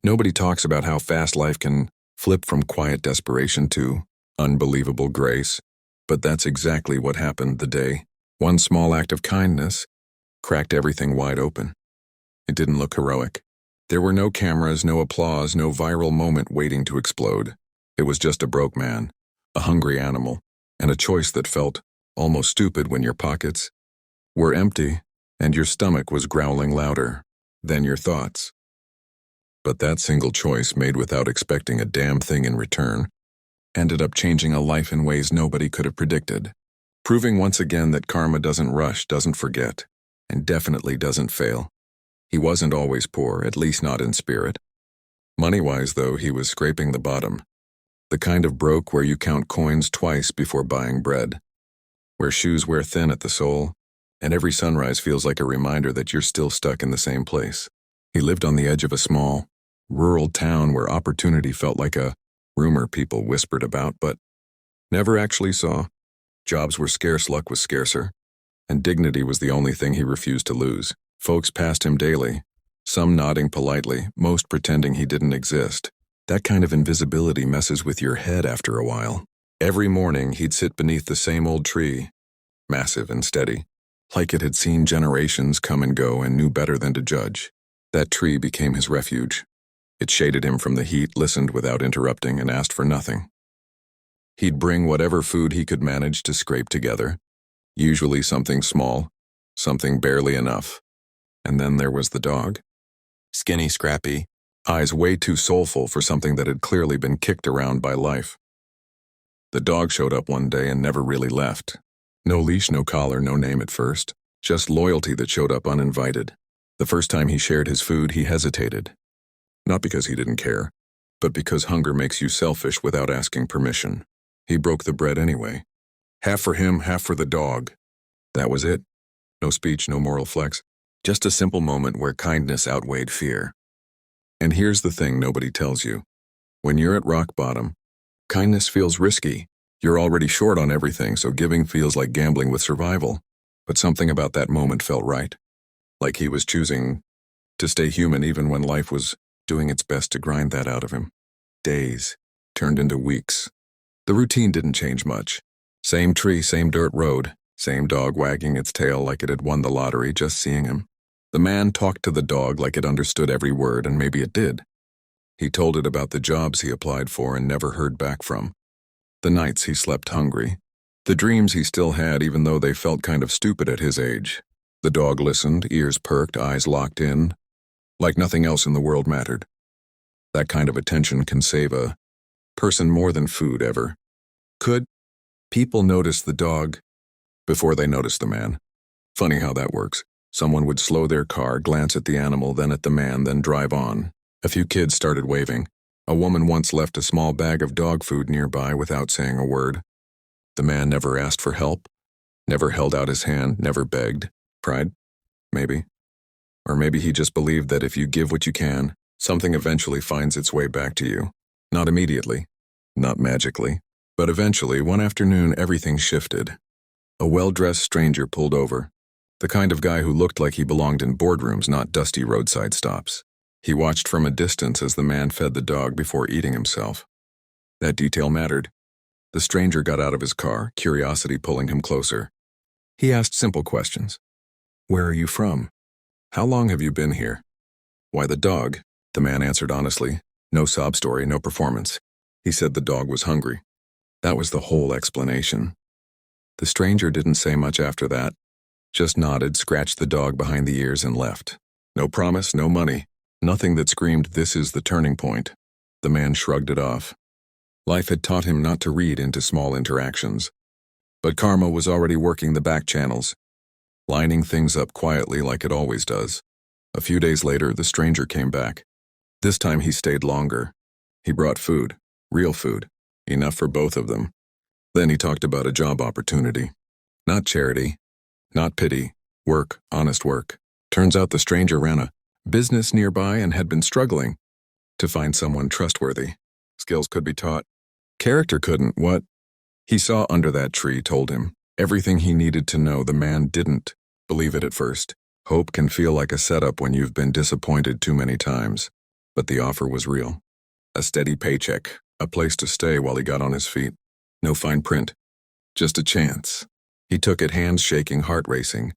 Nobody talks about how fast life can flip from quiet desperation to unbelievable grace, but that's exactly what happened the day one small act of kindness cracked everything wide open. It didn't look heroic. There were no cameras, no applause, no viral moment waiting to explode. It was just a broke man, a hungry animal, and a choice that felt almost stupid when your pockets were empty and your stomach was growling louder than your thoughts. But that single choice, made without expecting a damn thing in return, ended up changing a life in ways nobody could have predicted, proving once again that karma doesn't rush, doesn't forget, and definitely doesn't fail. He wasn't always poor, at least not in spirit. Money-wise, though, he was scraping the bottom. The kind of broke where you count coins twice before buying bread, where shoes wear thin at the sole, and every sunrise feels like a reminder that you're still stuck in the same place. He lived on the edge of a small, rural town where opportunity felt like a rumor people whispered about but never actually saw. Jobs were scarce, luck was scarcer, and dignity was the only thing he refused to lose. Folks passed him daily, some nodding politely, most pretending he didn't exist. That kind of invisibility messes with your head after a while. Every morning he'd sit beneath the same old tree, massive and steady, like it had seen generations come and go and knew better than to judge. That tree became his refuge. It shaded him from the heat, listened without interrupting, and asked for nothing. He'd bring whatever food he could manage to scrape together, usually something small, something barely enough. And then there was the dog. Skinny, scrappy, eyes way too soulful for something that had clearly been kicked around by life. The dog showed up one day and never really left. No leash, no collar, no name at first, just loyalty that showed up uninvited. The first time he shared his food, he hesitated. Not because he didn't care, but because hunger makes you selfish without asking permission. He broke the bread anyway. Half for him, half for the dog. That was it. No speech, no moral flex. Just a simple moment where kindness outweighed fear. And here's the thing nobody tells you. When you're at rock bottom, kindness feels risky. You're already short on everything, so giving feels like gambling with survival. But something about that moment felt right. Like he was choosing to stay human even when life was doing its best to grind that out of him. Days turned into weeks. The routine didn't change much. Same tree, same dirt road, same dog wagging its tail like it had won the lottery just seeing him. The man talked to the dog like it understood every word, and maybe it did. He told it about the jobs he applied for and never heard back from. The nights he slept hungry. The dreams he still had even though they felt kind of stupid at his age. The dog listened, ears perked, eyes locked in, like nothing else in the world mattered. That kind of attention can save a person more than food ever could. People noticed the dog before they noticed the man. Funny how that works. Someone would slow their car, glance at the animal, then at the man, then drive on. A few kids started waving. A woman once left a small bag of dog food nearby without saying a word. The man never asked for help, never held out his hand, never begged. Pride? Maybe. Or maybe he just believed that if you give what you can, something eventually finds its way back to you. Not immediately, not magically, but eventually, one afternoon, everything shifted. A well-dressed stranger pulled over. The kind of guy who looked like he belonged in boardrooms, not dusty roadside stops. He watched from a distance as the man fed the dog before eating himself. That detail mattered. The stranger got out of his car, curiosity pulling him closer. He asked simple questions. Where are you from? How long have you been here? Why the dog? The man answered honestly. No sob story, no performance. He said the dog was hungry. That was the whole explanation. The stranger didn't say much after that, just nodded, scratched the dog behind the ears, and left. No promise, no money, nothing that screamed, "This is the turning point." The man shrugged it off. Life had taught him not to read into small interactions. But karma was already working the back channels, lining things up quietly like it always does. A few days later, the stranger came back. This time he stayed longer. He brought food, real food, enough for both of them. Then he talked about a job opportunity. Not charity, not pity, work, honest work. Turns out the stranger ran a business nearby and had been struggling to find someone trustworthy. Skills could be taught. Character couldn't. What he saw under that tree told him everything he needed to know. The man didn't believe it at first. Hope can feel like a setup when you've been disappointed too many times. But the offer was real. A steady paycheck, a place to stay while he got on his feet. No fine print, just a chance. He took it, hands shaking, heart racing,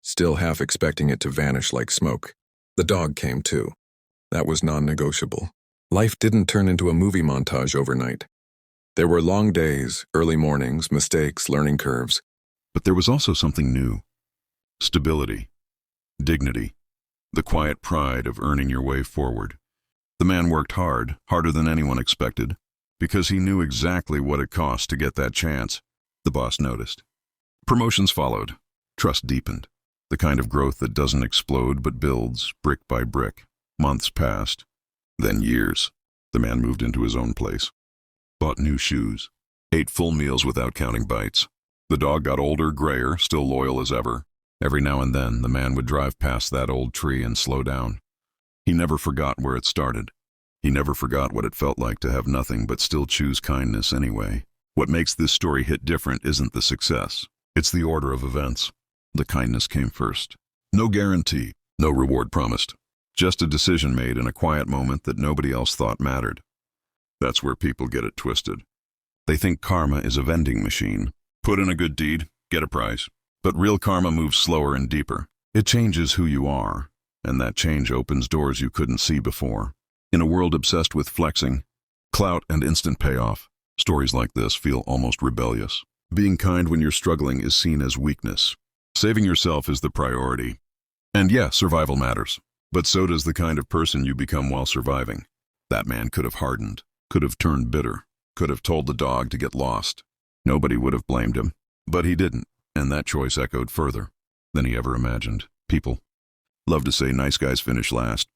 still half expecting it to vanish like smoke. The dog came too. That was non-negotiable. Life didn't turn into a movie montage overnight. There were long days, early mornings, mistakes, learning curves. But there was also something new. Stability, dignity, the quiet pride of earning your way forward. The man worked hard, harder than anyone expected, because he knew exactly what it cost to get that chance. The boss noticed. Promotions followed. Trust deepened. The kind of growth that doesn't explode but builds, brick by brick. Months passed. Then years. The man moved into his own place. Bought new shoes. Ate full meals without counting bites. The dog got older, grayer, still loyal as ever. Every now and then, the man would drive past that old tree and slow down. He never forgot where it started. He never forgot what it felt like to have nothing but still choose kindness anyway. What makes this story hit different isn't the success. It's the order of events. The kindness came first. No guarantee, no reward promised. Just a decision made in a quiet moment that nobody else thought mattered. That's where people get it twisted. They think karma is a vending machine. Put in a good deed, get a prize. But real karma moves slower and deeper. It changes who you are, and that change opens doors you couldn't see before. In a world obsessed with flexing, clout, and instant payoff, stories like this feel almost rebellious. Being kind when you're struggling is seen as weakness. Saving yourself is the priority. And yeah, survival matters. But so does the kind of person you become while surviving. That man could have hardened, could have turned bitter, could have told the dog to get lost. Nobody would have blamed him. But he didn't, and that choice echoed further than he ever imagined. People love to say nice guys finish last,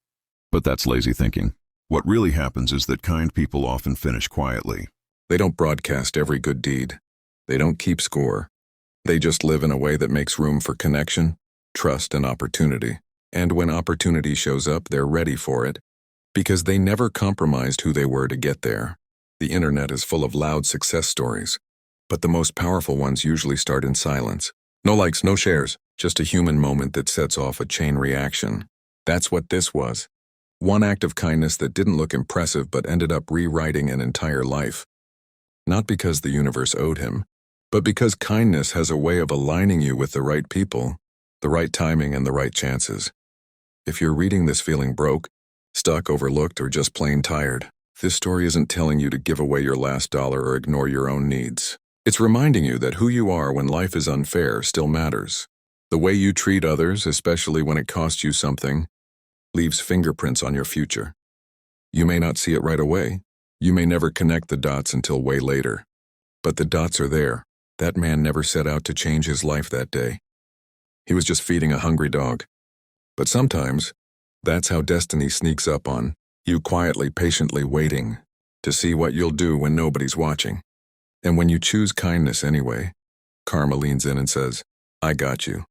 but that's lazy thinking. What really happens is that kind people often finish quietly. They don't broadcast every good deed. They don't keep score. They just live in a way that makes room for connection, trust, and opportunity. And when opportunity shows up, they're ready for it, because they never compromised who they were to get there. The internet is full of loud success stories, but the most powerful ones usually start in silence. No likes, no shares, just a human moment that sets off a chain reaction. That's what this was. One act of kindness that didn't look impressive but ended up rewriting an entire life. Not because the universe owed him, but because kindness has a way of aligning you with the right people, the right timing, and the right chances. If you're reading this feeling broke, stuck, overlooked, or just plain tired, this story isn't telling you to give away your last dollar or ignore your own needs. It's reminding you that who you are when life is unfair still matters. The way you treat others, especially when it costs you something, leaves fingerprints on your future. You may not see it right away. You may never connect the dots until way later. But the dots are there. That man never set out to change his life that day. He was just feeding a hungry dog. But sometimes, that's how destiny sneaks up on you, quietly, patiently waiting to see what you'll do when nobody's watching. And when you choose kindness anyway, karma leans in and says, I got you.